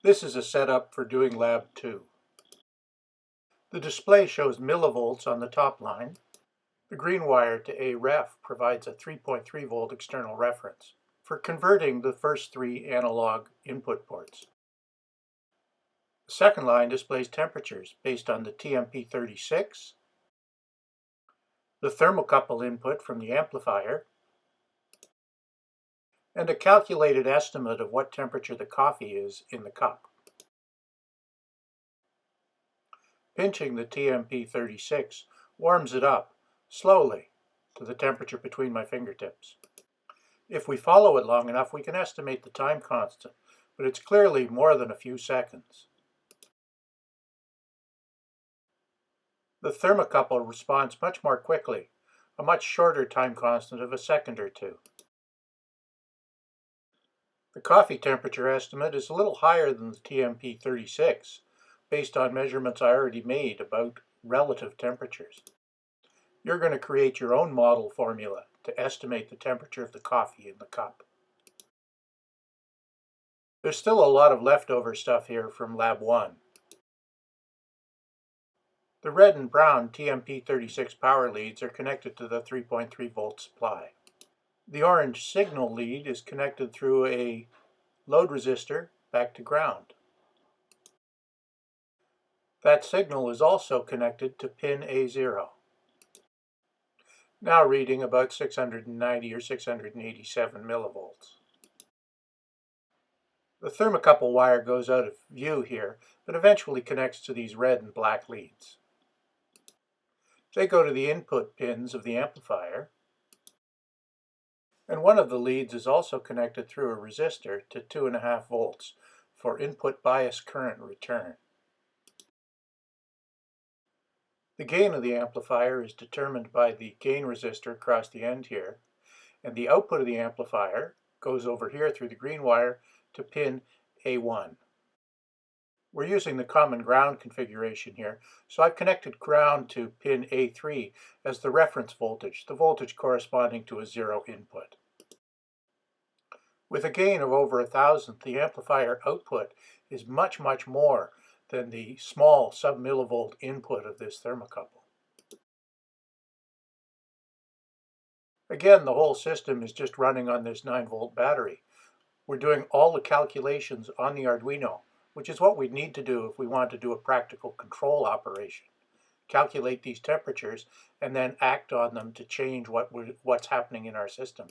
This is a setup for doing Lab 2. The display shows millivolts on the top line. The green wire to a ref provides a 3.3 volt external reference for converting the first three analog input ports. The second line displays temperatures based on the TMP36, the thermocouple input from the amplifier, and a calculated estimate of what temperature the coffee is in the cup. Pinching the TMP36 warms it up slowly to the temperature between my fingertips. If we follow it long enough, we can estimate the time constant, but it's clearly more than a few seconds. The thermocouple responds much more quickly, a much shorter time constant of a second or two. The coffee temperature estimate is a little higher than the TMP36, based on measurements I already made about relative temperatures. You're going to create your own model formula to estimate the temperature of the coffee in the cup. There's still a lot of leftover stuff here from Lab 1. The red and brown TMP36 power leads are connected to the 3.3 volt supply. The orange signal lead is connected through a load resistor back to ground. That signal is also connected to pin A0. Now reading about 690 or 687 millivolts. The thermocouple wire goes out of view here, but eventually connects to these red and black leads. They go to the input pins of the amplifier, and one of the leads is also connected through a resistor to 2.5 volts for input bias current return. The gain of the amplifier is determined by the gain resistor across the end here, and the output of the amplifier goes over here through the green wire to pin A1. We're using the common ground configuration here, so I've connected ground to pin A3 as the reference voltage, the voltage corresponding to a zero input. With a gain of over 1,000, the amplifier output is much more than the small sub-millivolt input of this thermocouple. Again, the whole system is just running on this 9-volt battery. We're doing all the calculations on the Arduino, which is what we'd need to do if we want to do a practical control operation. Calculate these temperatures and then act on them to change what's happening in our system.